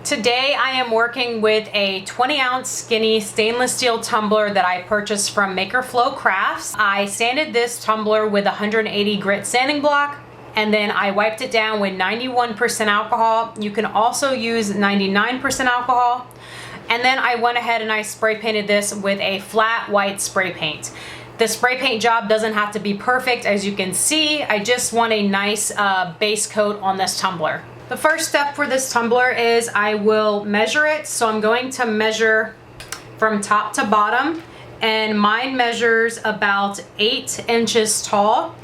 Today I am working with a 20-ounce skinny stainless steel tumbler that I purchased from Maker Flow Crafts. I sanded this tumbler with 180 grit sanding block, and then I wiped it down with 91% alcohol. You can also use 99% alcohol. And then I went ahead and I spray painted this with a flat white spray paint. The spray paint job doesn't have to be perfect, as you can see. I just want a nice base coat on this tumbler. The first step for this tumbler is I will measure it. So I'm going to measure from top to bottom, and mine measures about 8 inches tall.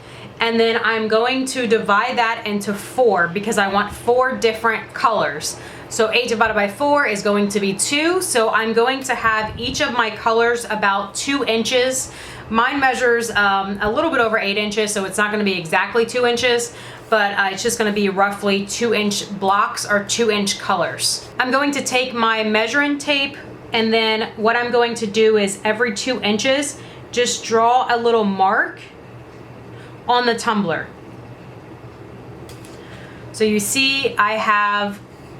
And then I'm going to divide that into 4 because I want 4 different colors. So 8 divided by 4 is going to be 2. So I'm going to have each of my colors about 2 inches. Mine measures a little bit over 8 inches, so it's not going to be exactly 2 inches, but it's just going to be roughly 2-inch blocks or 2-inch colors. I'm going to take my measuring tape, and then what I'm going to do is every 2 inches, just draw a little mark on the tumbler. So you see I have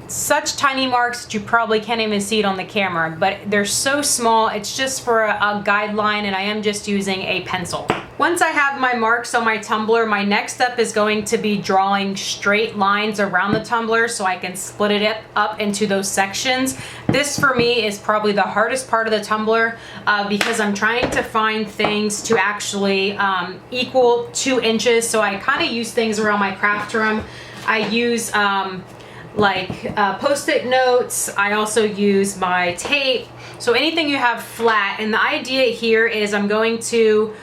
such tiny marks that you probably can't even see it on the camera, but they're so small. It's just for a guideline, and I am just using a pencil. Once I have my marks on my tumbler, my next step is going to be drawing straight lines around the tumbler so I can split it up into those sections. This for me is probably the hardest part of the tumbler because I'm trying to find things to actually equal 2 inches. So I kind of use things around my craft room. I use post-it notes. I also use my tape. So anything you have flat. And the idea here is I'm going to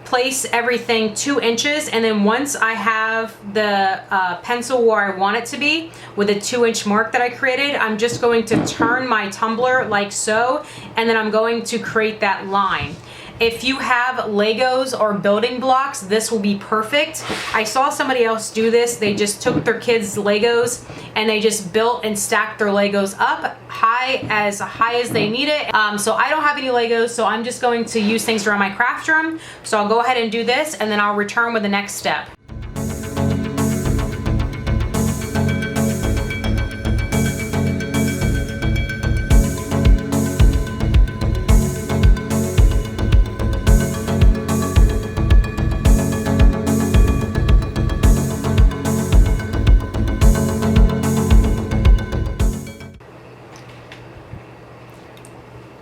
place everything 2 inches, and then once I have the pencil where I want it to be with a 2-inch mark that I created, I'm just going to turn my tumbler like so, and then I'm going to create that line. If you have Legos or building blocks, this will be perfect. I saw somebody else do this. They just took their kids' Legos and they just built and stacked their Legos up high as they need it. So I don't have any Legos, so I'm just going to use things around my craft room. So I'll go ahead and do this, and then I'll return with the next step.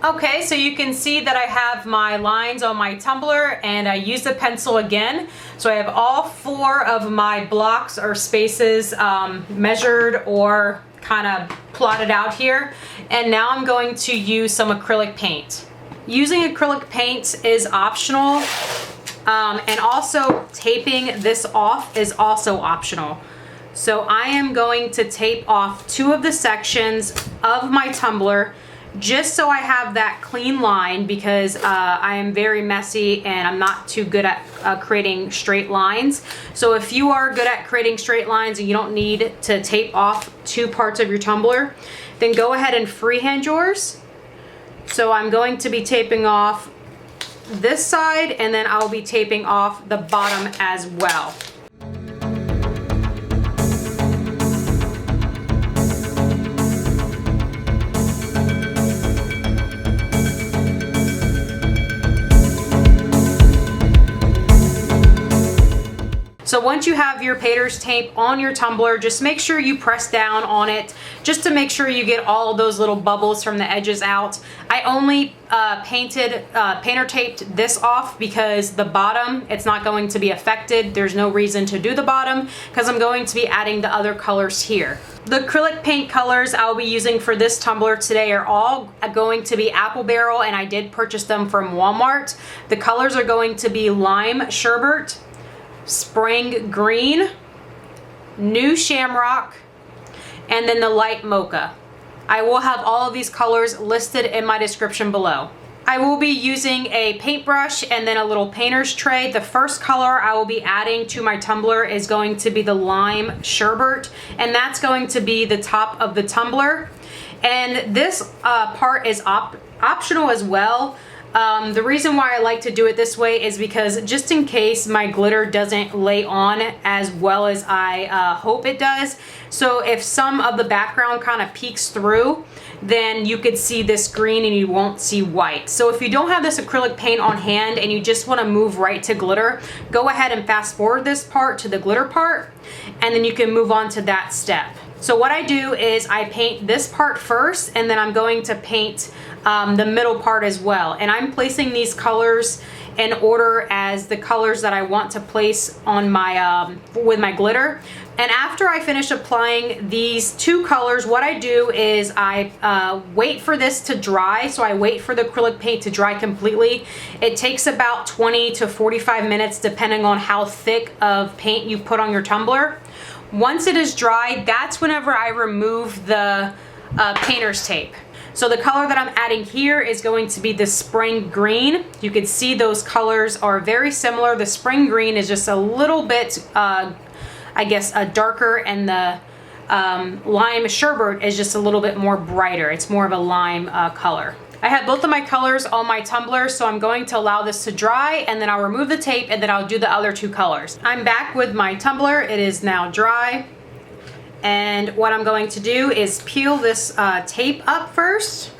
Okay, so you can see that I have my lines on my tumbler, and I use the pencil again. So I have all 4 of my blocks or spaces measured or kind of plotted out here. And now I'm going to use some acrylic paint. Using acrylic paint is optional, and also taping this off is also optional. So I am going to tape off 2 of the sections of my tumbler, just so I have that clean line, because I am very messy and I'm not too good at creating straight lines. So if you are good at creating straight lines and you don't need to tape off 2 parts of your tumbler, then go ahead and freehand yours. So I'm going to be taping off this side, and then I'll be taping off the bottom as well. So once you have your painter's tape on your tumbler, just make sure you press down on it just to make sure you get all of those little bubbles from the edges out. I only painter taped this off because the bottom, it's not going to be affected. There's no reason to do the bottom because I'm going to be adding the other colors here. The acrylic paint colors I'll be using for this tumbler today are all going to be Apple Berrel, and I did purchase them from Walmart. The colors are going to be Lime Sherbert, Spring Green, New Shamrock, and then the Light Mocha. I will have all of these colors listed in my description below. I will be using a paintbrush and then a little painter's tray. The first color I will be adding to my tumbler is going to be the Lime Sherbert, and that's going to be the top of the tumbler. And this part is optional as well. The reason why I like to do it this way is because just in case my glitter doesn't lay on as well as I hope it does. So if some of the background kind of peeks through, then you could see this green and you won't see white. So if you don't have this acrylic paint on hand and you just want to move right to glitter, go ahead and fast forward this part to the glitter part, and then you can move on to that step. So what I do is I paint this part first, and then I'm going to paint the middle part as well. And I'm placing these colors in order as the colors that I want to place on my with my glitter. And after I finish applying these two colors, what I do is I wait for this to dry. So I wait for the acrylic paint to dry completely. It takes about 20 to 45 minutes depending on how thick of paint you put on your tumbler. Once it is dry, that's whenever I remove the painter's tape. So the color that I'm adding here is going to be the spring green. You can see those colors are very similar. The spring green is just a little bit, I guess, darker, and the lime sherbet is just a little bit more brighter. It's more of a lime color. I have both of my colors on my tumbler, so I'm going to allow this to dry, and then I'll remove the tape, and then I'll do the other two colors. I'm back with my tumbler. It is now dry. And what I'm going to do is peel this tape up first.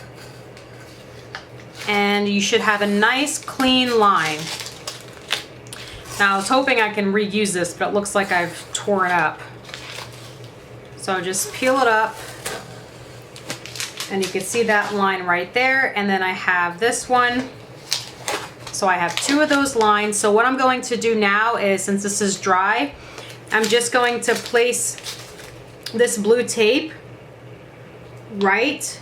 And you should have a nice clean line. Now I was hoping I can reuse this, but it looks like I've torn it up. So just peel it up. And you can see that line right there. And then I have this one. So I have two of those lines. So what I'm going to do now is, since this is dry, I'm just going to place this blue tape right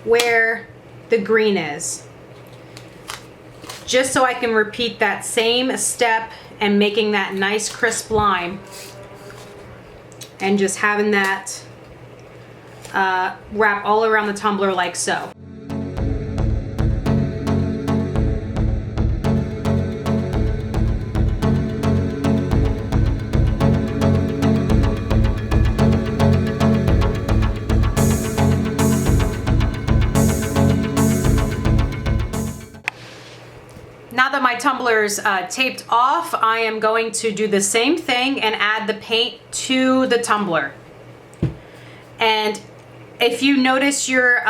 where the green is, just so I can repeat that same step and making that nice crisp line, and just having that wrap all around the tumbler like so. Now that my tumbler's taped off, I am going to do the same thing and add the paint to the tumbler. And if you notice your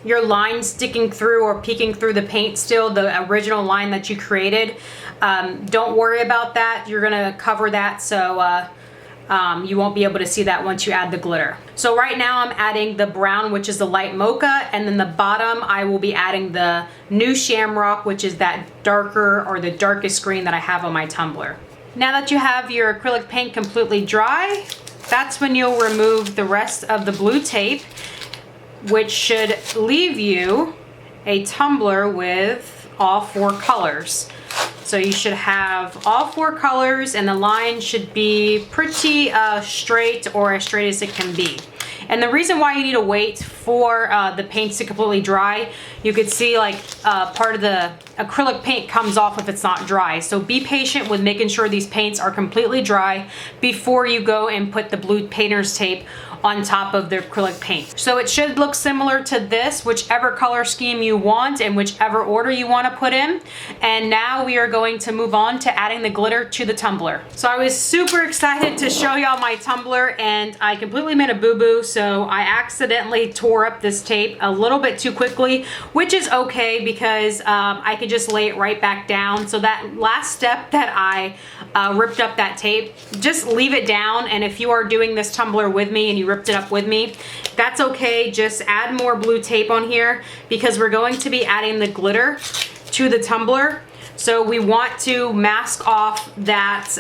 line sticking through or peeking through the paint still, the original line that you created, don't worry about that. You're gonna cover that, so you won't be able to see that once you add the glitter. So right now I'm adding the brown, which is the light mocha, and then the bottom I will be adding the new Samrock, which is that darker, or the darkest green that I have on my tumbler. Now that you have your acrylic paint completely dry, that's when you'll remove the rest of the blue tape, which should leave you a tumbler with all four colors. So you should have all four colors, and the line should be pretty straight, or as straight as it can be. And the reason why you need to wait for the paints to completely dry, you could see like part of the acrylic paint comes off if it's not dry. So be patient with making sure these paints are completely dry before you go and put the blue painter's tape on top of the acrylic paint. So it should look similar to this, whichever color scheme you want and whichever order you want to put in. And now we are going to move on to adding the glitter to the tumbler. So I was super excited to show y'all my tumbler, and I completely made a boo-boo. So I accidentally tore up this tape a little bit too quickly, which is okay because I could just lay it right back down. So that last step that I ripped up that tape, just leave it down. And if you are doing this tumbler with me and you ripped it up with me, that's okay. Just add more blue tape on here because we're going to be adding the glitter to the tumbler. So we want to mask off that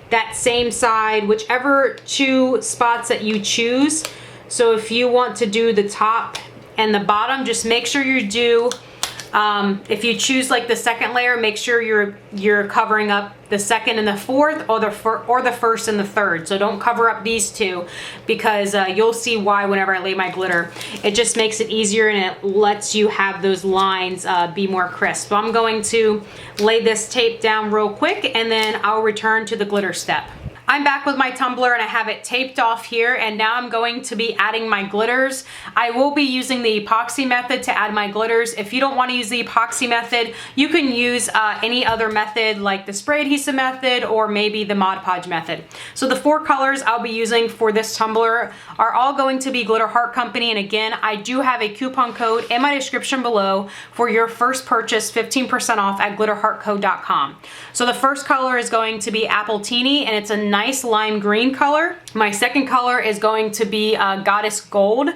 that same side, whichever two spots that you choose. So if you want to do the top and the bottom, just make sure you do, if you choose like the second layer, make sure you're covering up the second and the fourth, or the first and the third. So don't cover up these two, because you'll see why whenever I lay my glitter. It just makes it easier, and it lets you have those lines be more crisp. So I'm going to lay this tape down real quick, and then I'll return to the glitter step. I'm back with my tumbler and I have it taped off here, and now I'm going to be adding my glitters. I will be using the epoxy method to add my glitters. If you don't want to use the epoxy method, you can use any other method like the spray adhesive method or maybe the Mod Podge method. So the 4 colors I'll be using for this tumbler are all going to be Glitter Heart Company, and again, I do have a coupon code in my description below for your first purchase, 15% off at glitterheartco.com. So the first color is going to be Appletini, and it's a nice lime green color. My second color is going to be Goddess Gold.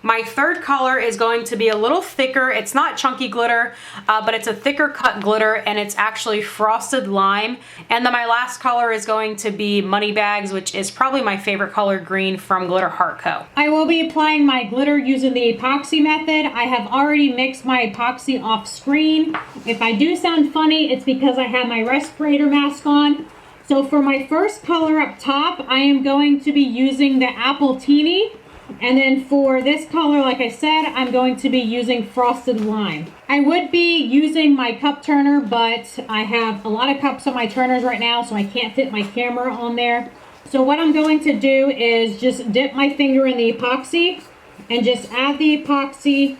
My third color is going to be a little thicker. It's not chunky glitter, but it's a thicker cut glitter, and it's actually Frosted Lime. And then my last color is going to be Moneybags, which is probably my favorite color green from Glitter Heart Co. I will be applying my glitter using the epoxy method. I have already mixed my epoxy off screen. If I do sound funny, it's because I have my respirator mask on. So for my first color up top, I am going to be using the Appletini. And then for this color, like I said, I'm going to be using Frosted Lime. I would be using my cup turner, but I have a lot of cups on my turners right now, so I can't fit my camera on there. So what I'm going to do is just dip my finger in the epoxy and just add the epoxy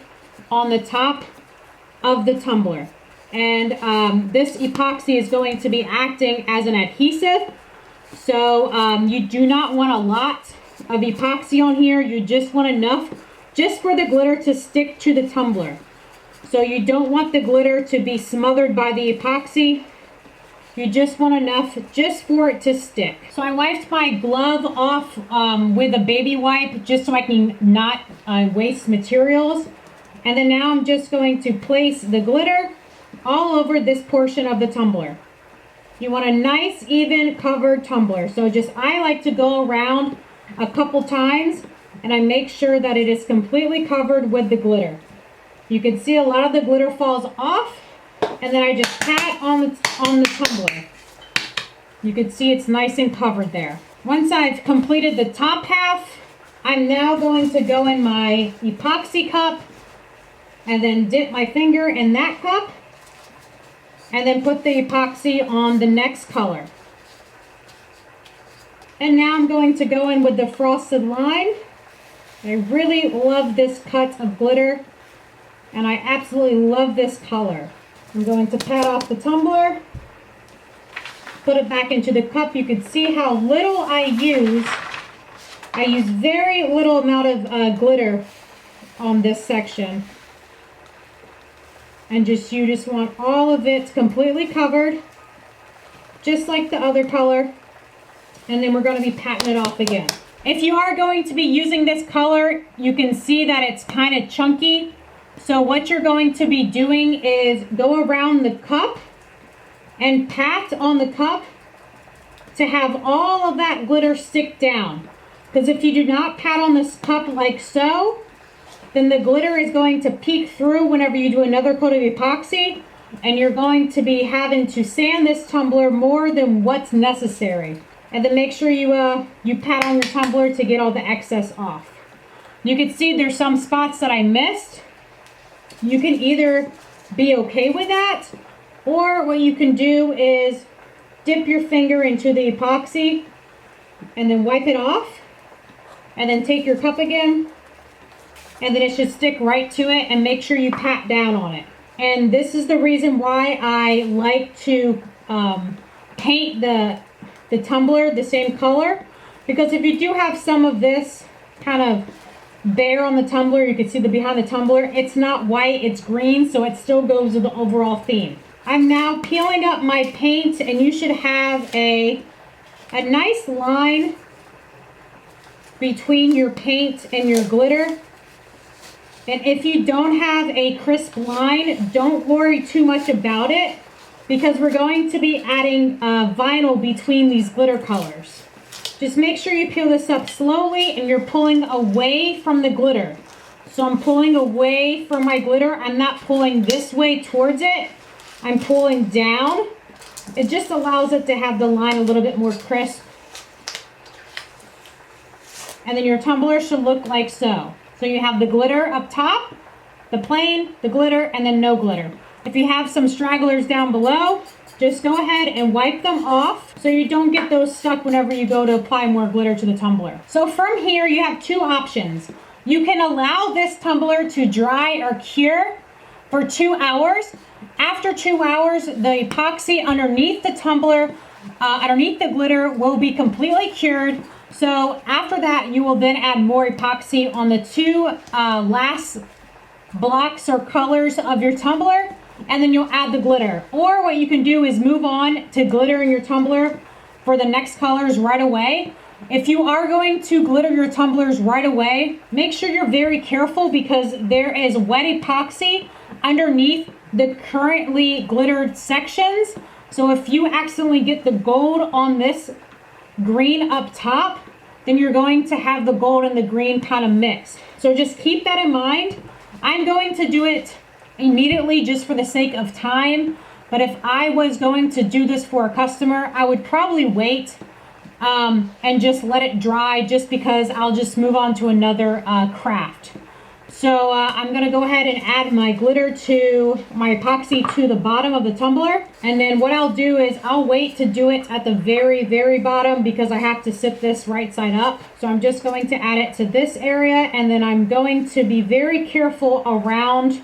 on the top of the tumbler. And this epoxy is going to be acting as an adhesive. So you do not want a lot of epoxy on here. You just want enough just for the glitter to stick to the tumbler. So you don't want the glitter to be smothered by the epoxy. You just want enough just for it to stick. So I wiped my glove off with a baby wipe just so I can not waste materials. And then now I'm just going to place the glitter all over this portion of the tumbler. You want a nice even covered tumbler. So I like to go around a couple times and I make sure that it is completely covered with the glitter. You can see a lot of the glitter falls off, and then I just pat on the tumbler. You can see it's nice and covered there. Once I've completed the top half, I'm now going to go in my epoxy cup and then dip my finger in that cup and then put the epoxy on the next color. And now I'm going to go in with the Frosted Lime. I really love this cut of glitter, and I absolutely love this color. I'm going to pat off the tumbler, put it back into the cup. You can see how little I use. I use very little amount of glitter on this section. And you just want all of it completely covered, just like the other color. And then we're going to be patting it off again. If you are going to be using this color, you can see that it's kind of chunky. So what you're going to be doing is go around the cup and pat on the cup to have all of that glitter stick down. Because if you do not pat on this cup like so, then the glitter is going to peek through whenever you do another coat of epoxy, and you're going to be having to sand this tumbler more than what's necessary. And then make sure you pat on your tumbler to get all the excess off. You can see there's some spots that I missed. You can either be okay with that, or what you can do is dip your finger into the epoxy and then wipe it off, and then take your cup again, and then it should stick right to it, and make sure you pat down on it. And this is the reason why I like to paint the tumbler the same color, because if you do have some of this kind of bare on the tumbler, you can see the behind the tumbler, it's not white, it's green, so it still goes with the overall theme. I'm now peeling up my paint, and you should have a nice line between your paint and your glitter. And if you don't have a crisp line, don't worry too much about it, because we're going to be adding vinyl between these glitter colors. Just make sure you peel this up slowly and you're pulling away from the glitter. So I'm pulling away from my glitter. I'm not pulling this way towards it. I'm pulling down. It just allows it to have the line a little bit more crisp. And then your tumbler should look like so. So you have the glitter up top, the plain, the glitter, and then no glitter. If you have some stragglers down below, just go ahead and wipe them off so you don't get those stuck whenever you go to apply more glitter to the tumbler. So from here, you have two options. You can allow this tumbler to dry or cure for 2 hours. After 2 hours, the epoxy underneath the tumbler, underneath the glitter will be completely cured. So after that, you will then add more epoxy on the two last blocks or colors of your tumbler, and then you'll add the glitter. Or what you can do is move on to glitter in your tumbler for the next colors right away. If you are going to glitter your tumblers right away, make sure you're very careful because there is wet epoxy underneath the currently glittered sections. So if you accidentally get the gold on this green up top, then you're going to have the gold and the green kind of mixed. So just keep that in mind. I'm going to do it immediately just for the sake of time, but if I was going to do this for a customer, I would probably wait and just let it dry, just because I'll just move on to another craft. So I'm gonna go ahead and add my glitter to my epoxy to the bottom of the tumbler, and then what I'll do is I'll wait to do it at the very, very bottom because I have to sit this right side up. So I'm just going to add it to this area, and then I'm going to be very careful around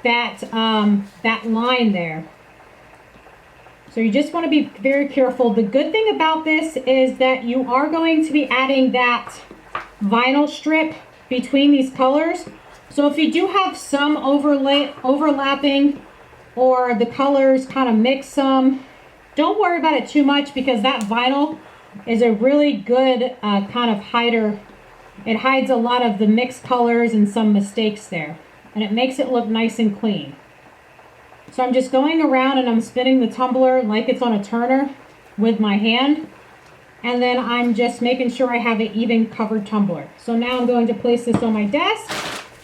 that that line there. So you just want to be very careful. The good thing about this is that you are going to be adding that vinyl strip between these colors. So if you do have some overlapping or the colors kind of mix some, don't worry about it too much because that vinyl is a really good kind of hider. It hides a lot of the mixed colors and some mistakes there, and it makes it look nice and clean. So I'm just going around and I'm spinning the tumbler like it's on a turner with my hand. And then I'm just making sure I have an even covered tumbler. So now I'm going to place this on my desk,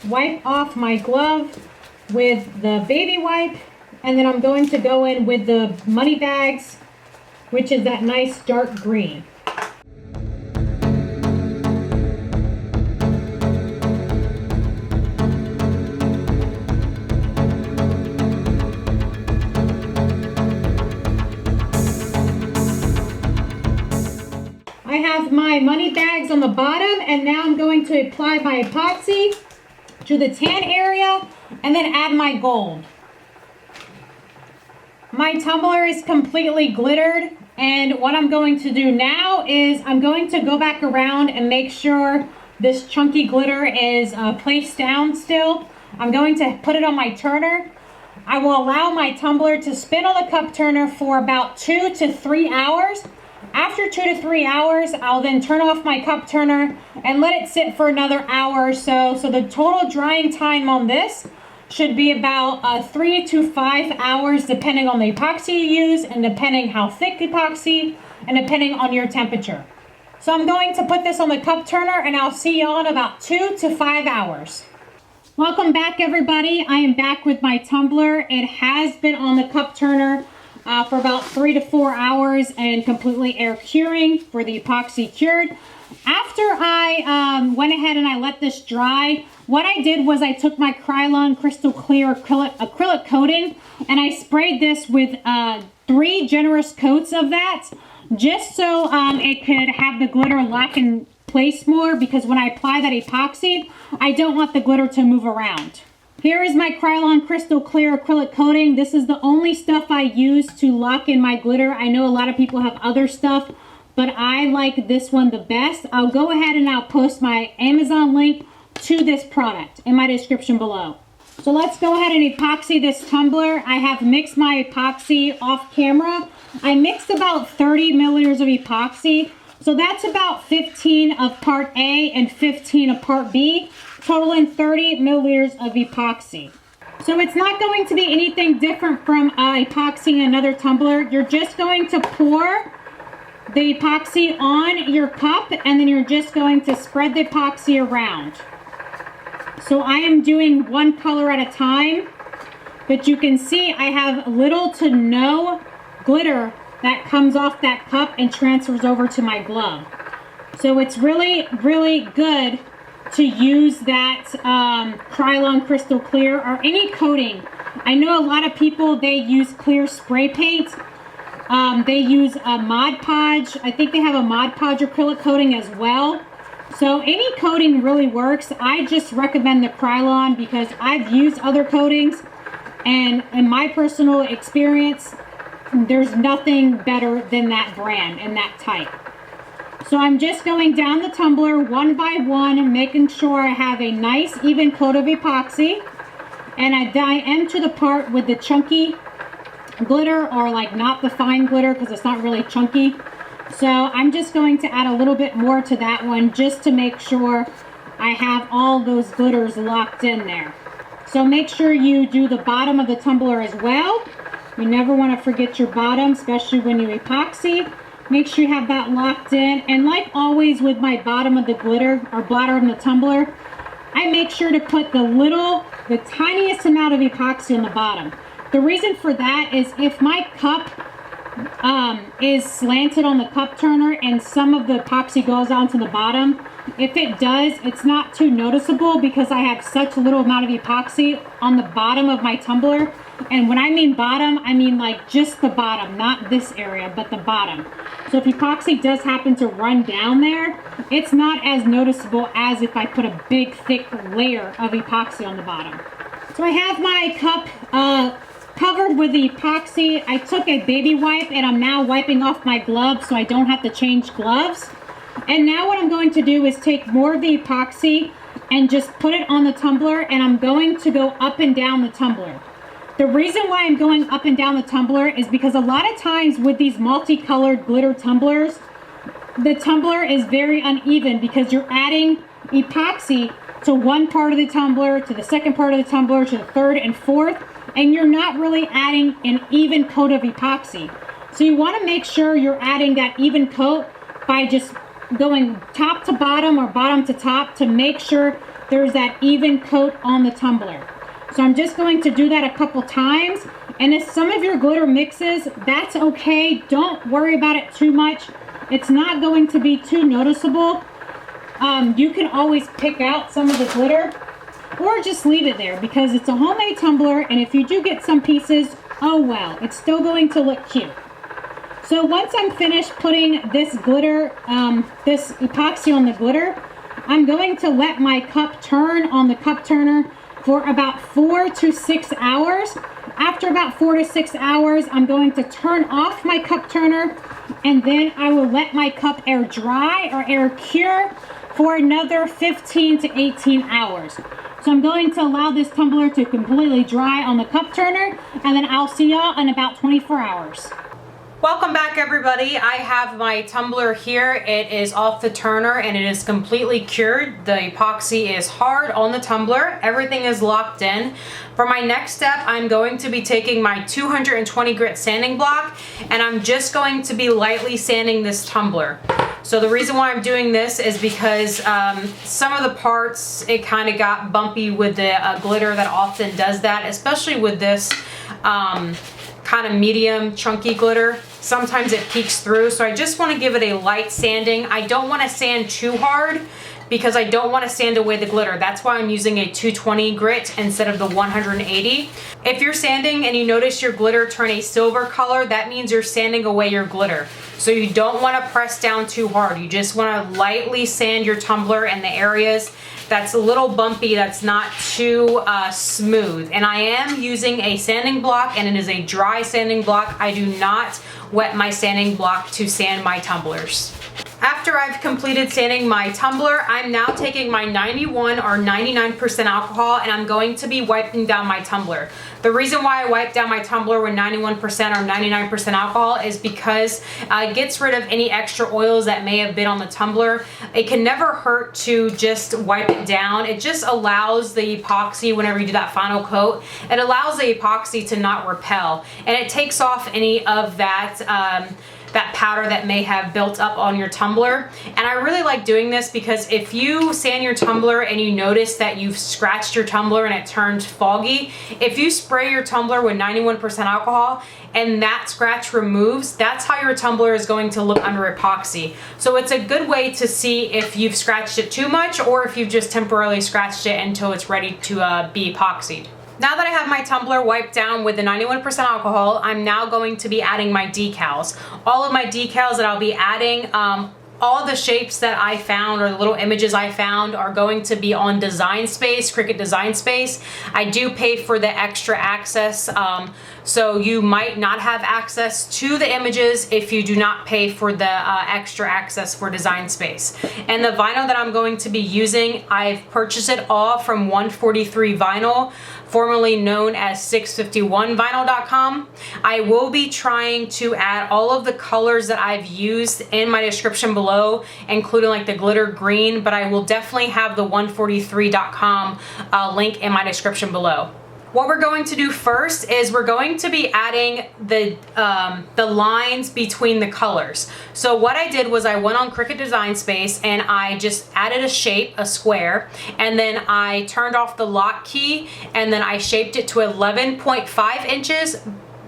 wipe off my glove with the baby wipe, and then I'm going to go in with the money bags, which is that nice dark green. I have my money bags on the bottom, and now I'm going to apply my epoxy to the tan area and then add my gold. My tumbler is completely glittered, and what I'm going to do now is I'm going to go back around and make sure this chunky glitter is placed down still. I'm going to put it on my turner. I will allow my tumbler to spin on the cup turner for about 2 to 3 hours. After 2 to 3 hours, I'll then turn off my cup turner and let it sit for another hour or so. So the total drying time on this should be about 3 to 5 hours, depending on the epoxy you use and depending how thick epoxy and depending on your temperature. So I'm going to put this on the cup turner and I'll see you all in about 2 to 5 hours. Welcome back, everybody. I am back with my tumbler. It has been on the cup turner for about 3 to 4 hours and completely air curing for the epoxy cured. After I went ahead and I let this dry, what I did was I took my Krylon crystal clear acrylic coating and I sprayed this with 3 generous coats of that, just so it could have the glitter lock in place more, because when I apply that epoxy, I don't want the glitter to move around. Here is my Krylon crystal clear acrylic coating. This is the only stuff I use to lock in my glitter. I know a lot of people have other stuff, but I like this one the best. I'll go ahead and I'll post my Amazon link to this product in my description below. So let's go ahead and epoxy this tumbler. I have mixed my epoxy off camera. I mixed about 30 milliliters of epoxy. So that's about 15 of part A and 15 of part B, totaling 30 milliliters of epoxy. So it's not going to be anything different from epoxying another tumbler. You're just going to pour the epoxy on your cup and then you're just going to spread the epoxy around. So I am doing one color at a time, but you can see I have little to no glitter that comes off that cup and transfers over to my glove. So it's really, really good to use that Krylon crystal clear or any coating. I know a lot of people, they use clear spray paint. They use a Mod Podge. I think they have a Mod Podge acrylic coating as well. So any coating really works. I just recommend the Krylon because I've used other coatings, and in my personal experience, there's nothing better than that brand and that type. So I'm just going down the tumbler one by one, making sure I have a nice even coat of epoxy. And I am to the part with the chunky glitter, or like not the fine glitter because it's not really chunky. So I'm just going to add a little bit more to that one just to make sure I have all those glitters locked in there. So make sure you do the bottom of the tumbler as well. You never want to forget your bottom, especially when you epoxy. Make sure you have that locked in. And like always with my bottom of the glitter or bladder of the tumbler, I make sure to put the tiniest amount of epoxy on the bottom. The reason for that is if my cup is slanted on the cup turner and some of the epoxy goes onto the bottom, if it does, it's not too noticeable because I have such a little amount of epoxy on the bottom of my tumbler. And when I mean bottom, I mean like just the bottom, not this area, but the bottom. So if epoxy does happen to run down there, it's not as noticeable as if I put a big thick layer of epoxy on the bottom. So I have my cup covered with the epoxy. I took a baby wipe and I'm now wiping off my gloves so I don't have to change gloves. And now what I'm going to do is take more of the epoxy and just put it on the tumbler, and I'm going to go up and down the tumbler. The reason why I'm going up and down the tumbler is because a lot of times with these multicolored glitter tumblers, the tumbler is very uneven because you're adding epoxy to one part of the tumbler, to the second part of the tumbler, to the third and fourth, and you're not really adding an even coat of epoxy. So you want to make sure you're adding that even coat by just going top to bottom or bottom to top to make sure there's that even coat on the tumbler. So I'm just going to do that a couple times. And if some of your glitter mixes, that's okay. Don't worry about it too much. It's not going to be too noticeable. You can always pick out some of the glitter or just leave it there because it's a homemade tumbler, and if you do get some pieces, oh well, it's still going to look cute. So once I'm finished putting this glitter, this epoxy on the glitter, I'm going to let my cup turn on the cup turner for about 4 to 6 hours. After about 4 to 6 hours, I'm going to turn off my cup turner, and then I will let my cup air dry or air cure for another 15 to 18 hours. So I'm going to allow this tumbler to completely dry on the cup turner, and then I'll see y'all in about 24 hours. Welcome back, everybody. I have my tumbler here. It is off the turner and it is completely cured. The epoxy is hard on the tumbler. Everything is locked in. For my next step, I'm going to be taking my 220 grit sanding block, and I'm just going to be lightly sanding this tumbler. So the reason why I'm doing this is because some of the parts, it kind of got bumpy with the glitter that often does that, especially with this kind of medium chunky glitter. Sometimes it peeks through, so I just want to give it a light sanding. I don't want to sand too hard because I don't want to sand away the glitter. That's why I'm using a 220 grit instead of the 180. If you're sanding and you notice your glitter turn a silver color, that means you're sanding away your glitter. So you don't want to press down too hard. You just want to lightly sand your tumbler in the areas that's a little bumpy, that's not too smooth. And I am using a sanding block, and it is a dry sanding block. I do not wet my sanding block to sand my tumblers. After I've completed sanding my tumbler, I'm now taking my 91 or 99% alcohol, and I'm going to be wiping down my tumbler. The reason why I wipe down my tumbler with 91% or 99% alcohol is because it gets rid of any extra oils that may have been on the tumbler. It can never hurt to just wipe it down. It just allows the epoxy, whenever you do that final coat, it allows the epoxy to not repel, and it takes off any of that that powder that may have built up on your tumbler. And I really like doing this because if you sand your tumbler and you notice that you've scratched your tumbler and it turned foggy, if you spray your tumbler with 91% alcohol and that scratch removes, that's how your tumbler is going to look under epoxy. So it's a good way to see if you've scratched it too much or if you've just temporarily scratched it until it's ready to be epoxied. Now that I have my tumbler wiped down with the 91% alcohol, I'm now going to be adding my decals. All of my decals that I'll be adding, all the shapes that I found or the little images I found are going to be on Design Space, Cricut Design Space. I do pay for the extra access, so you might not have access to the images if you do not pay for the extra access for Design Space. And the vinyl that I'm going to be using, I've purchased it all from 143 Vinyl, formerly known as 651vinyl.com. I will be trying to add all of the colors that I've used in my description below, including like the glitter green, but I will definitely have the 143.com link in my description below. What we're going to do first is we're going to be adding the lines between the colors. So what I did was I went on Cricut Design Space and I just added a shape, a square, and then I turned off the lock key and then I shaped it to 11.5 inches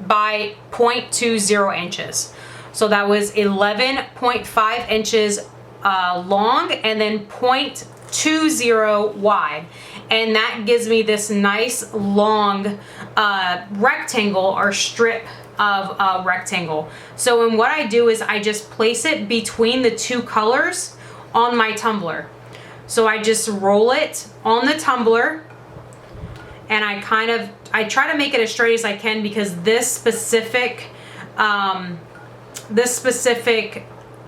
by 0.20 inches. So that was 11.5 inches long and then 0.20 wide. And that gives me this nice long rectangle or strip of rectangle. So and what I do is I just place it between the two colors on my tumbler. So I just roll it on the tumbler and I try to make it as straight as I can because this specific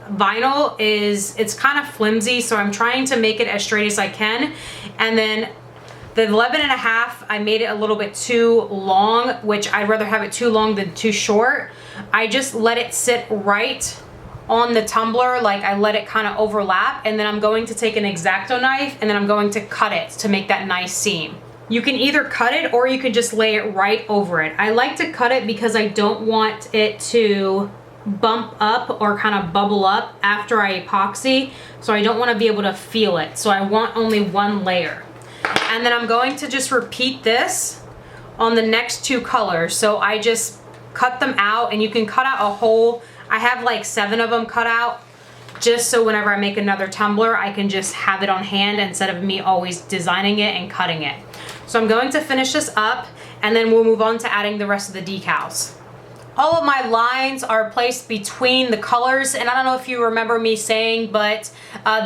vinyl it's kind of flimsy, so I'm trying to make it as straight as I can. And then the 11.5, I made it a little bit too long, which I'd rather have it too long than too short. I just let it sit right on the tumbler, like I let it kind of overlap, and then I'm going to take an X-Acto knife and then I'm going to cut it to make that nice seam. You can either cut it or you can just lay it right over it. I like to cut it because I don't want it to bump up or kind of bubble up after I epoxy, so I don't want to be able to feel it. So I want only one layer. And then I'm going to just repeat this on the next two colors. So I just cut them out, and you can cut out a whole, I have like 7 of them cut out, just so whenever I make another tumbler, I can just have it on hand instead of me always designing it and cutting it. So I'm going to finish this up, and then we'll move on to adding the rest of the decals. All of my lines are placed between the colors, and I don't know if you remember me saying, but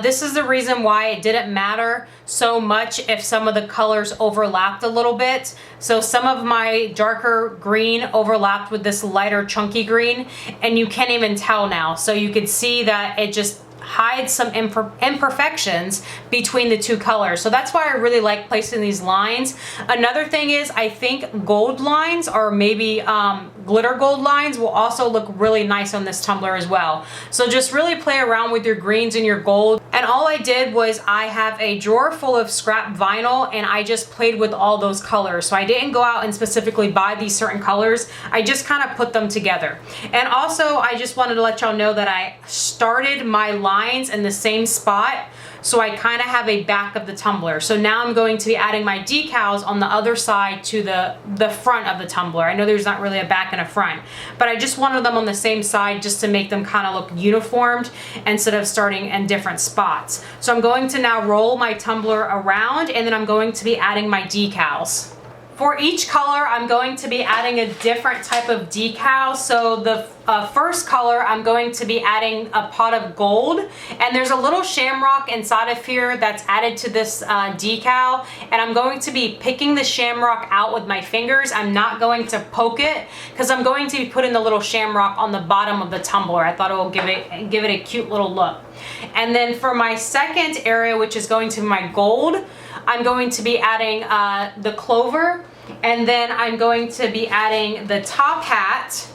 this is the reason why it didn't matter so much if some of the colors overlapped a little bit. So some of my darker green overlapped with this lighter chunky green, and you can't even tell now. So you could see that it just hides some imperfections between the two colors. So that's why I really like placing these lines. Another thing is I think gold lines or maybe glitter gold lines will also look really nice on this tumbler as well. So just really play around with your greens and your gold. And all I did was I have a drawer full of scrap vinyl and I just played with all those colors. So I didn't go out and specifically buy these certain colors. I just kind of put them together. And also I just wanted to let y'all know that I started my lines in the same spot, so I kind of have a back of the tumbler. So now I'm going to be adding my decals on the other side to the front of the tumbler. I know there's not really a back and a front, but I just wanted them on the same side just to make them kind of look uniformed instead of starting in different spots. So I'm going to now roll my tumbler around, and then I'm going to be adding my decals. For each color, I'm going to be adding a different type of decal. So the first color, I'm going to be adding a pot of gold, and there's a little shamrock inside of here that's added to this decal, and I'm going to be picking the shamrock out with my fingers. I'm not going to poke it because I'm going to be putting the little shamrock on the bottom of the tumbler. I thought it will give it a cute little look. And then for my second area, which is going to be my gold, I'm going to be adding the clover, and then I'm going to be adding the top hat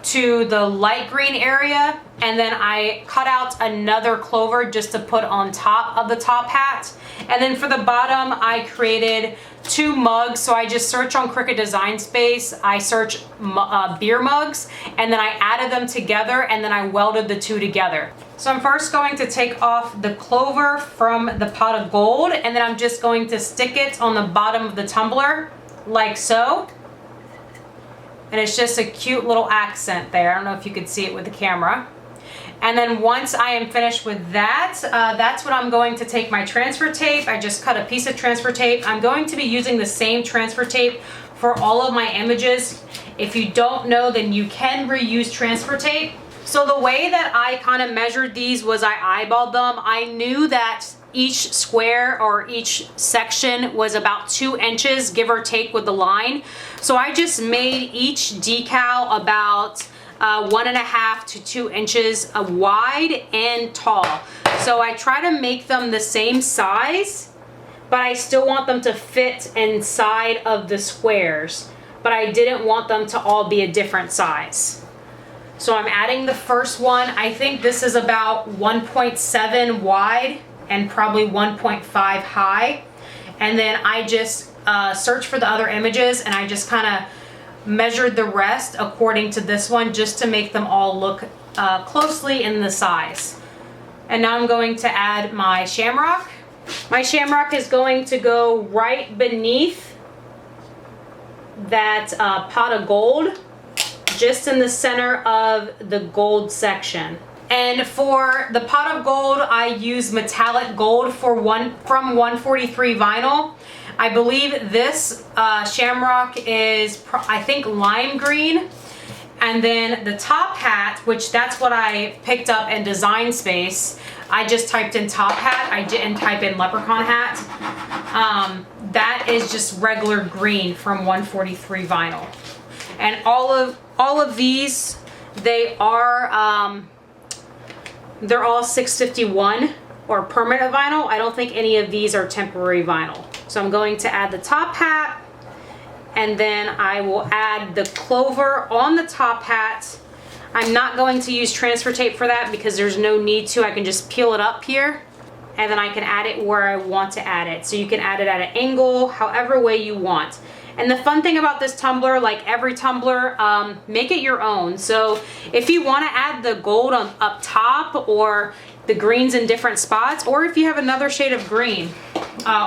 to the light green area, and then I cut out another clover just to put on top of the top hat. And then for the bottom, I created 2 mugs. So I just search on Cricut Design Space, I search beer mugs, and then I added them together, and then I welded the 2 together. So I'm first going to take off the clover from the pot of gold, and then I'm just going to stick it on the bottom of the tumbler like so. And it's just a cute little accent there. I don't know if you could see it with the camera. And then once I am finished with that, that's when I'm going to take my transfer tape. I just cut a piece of transfer tape. I'm going to be using the same transfer tape for all of my images. If you don't know, then you can reuse transfer tape. So the way that I kind of measured these was I eyeballed them. I knew that each square or each section was about 2 inches, give or take, with the line. So I just made each decal about 1.5 to 2 inches wide and tall. So I try to make them the same size, but I still want them to fit inside of the squares, but I didn't want them to all be a different size. So I'm adding the first one. I think this is about 1.7 wide and probably 1.5 high. And then I just searched for the other images, and I just kind of measured the rest according to this one just to make them all look closely in the size. And now I'm going to add my shamrock. My shamrock is going to go right beneath that pot of gold, just in the center of the gold section. And for the pot of gold, I use metallic gold from 143 vinyl. I believe this shamrock is, I think, lime green. And then the top hat, which that's what I picked up in Design Space, I just typed in top hat. I didn't type in leprechaun hat. That is just regular green from 143 vinyl. And all of these, they are they're all 651 or permanent vinyl. I don't think any of these are temporary vinyl. So I'm going to add the top hat, and then I will add the clover on the top hat. I'm not going to use transfer tape for that because there's no need to. I can just peel it up here, and then I can add it where I want to add it. So you can add it at an angle, however way you want. And the fun thing about this tumbler, like every tumbler, make it your own. So if you want to add the gold up top, or the greens in different spots, or if you have another shade of green,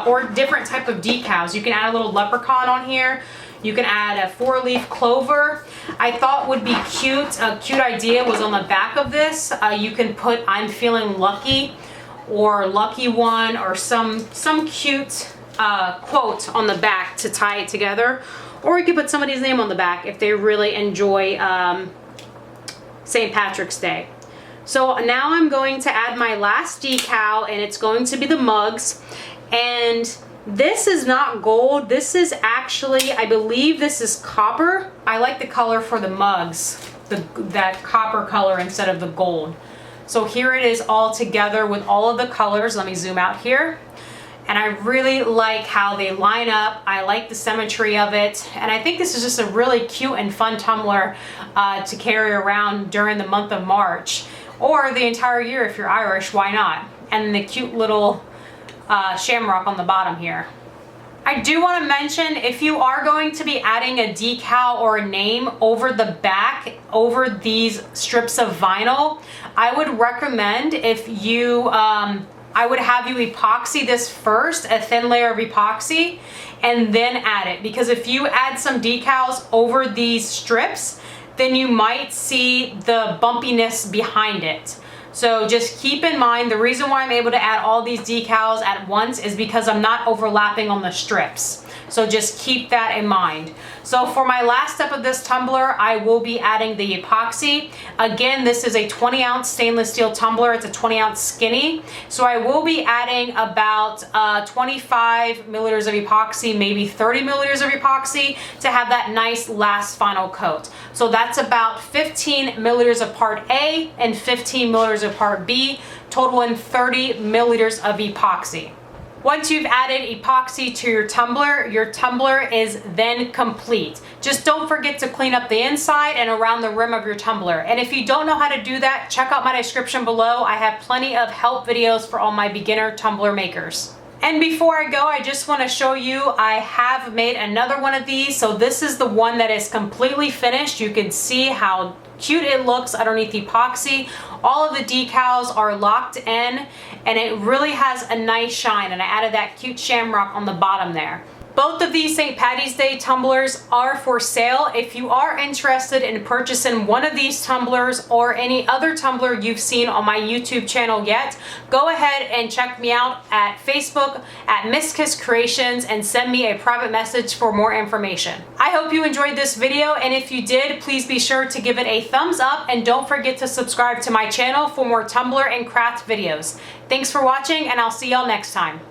or different type of decals, you can add a little leprechaun on here. You can add a 4-leaf clover. I thought would be cute. A cute idea was on the back of this. You can put "I'm feeling lucky" or "lucky one" or some cute quote on the back to tie it together, or you could put somebody's name on the back if they really enjoy St. Patrick's Day. So now I'm going to add my last decal, and it's going to be the mugs. And this is not gold. This is actually, I believe this is copper. I like the color for the mugs, that copper color instead of the gold. So here it is all together with all of the colors. Let me zoom out here. And I really like how they line up. I like the symmetry of it. And I think this is just a really cute and fun tumbler to carry around during the month of March, or the entire year if you're Irish, why not? And the cute little shamrock on the bottom here. I do want to mention, if you are going to be adding a decal or a name over the back, over these strips of vinyl, I would recommend, if you I would have you epoxy this first, a thin layer of epoxy, and then add it. Because if you add some decals over these strips, then you might see the bumpiness behind it. So just keep in mind, the reason why I'm able to add all these decals at once is because I'm not overlapping on the strips. So just keep that in mind. So for my last step of this tumbler, I will be adding the epoxy. Again, this is a 20-ounce stainless steel tumbler. It's a 20-ounce skinny. So I will be adding about 25 milliliters of epoxy, maybe 30 milliliters of epoxy, to have that nice last final coat. So that's about 15 milliliters of part A and 15 milliliters of part B, totaling 30 milliliters of epoxy. Once you've added epoxy to your tumbler is then complete. Just don't forget to clean up the inside and around the rim of your tumbler. And if you don't know how to do that, check out my description below. I have plenty of help videos for all my beginner tumbler makers. And before I go, I just want to show you, I have made another one of these. So this is the one that is completely finished. You can see how cute it looks underneath the epoxy. All of the decals are locked in, and it really has a nice shine, and I added that cute shamrock on the bottom there. Both of these St. Patty's Day tumblers are for sale. If you are interested in purchasing one of these tumblers or any other tumbler you've seen on my YouTube channel yet, go ahead and check me out at Facebook at Miss Kiss Creations and send me a private message for more information. I hope you enjoyed this video, and if you did, please be sure to give it a thumbs up and don't forget to subscribe to my channel for more tumbler and craft videos. Thanks for watching, and I'll see y'all next time.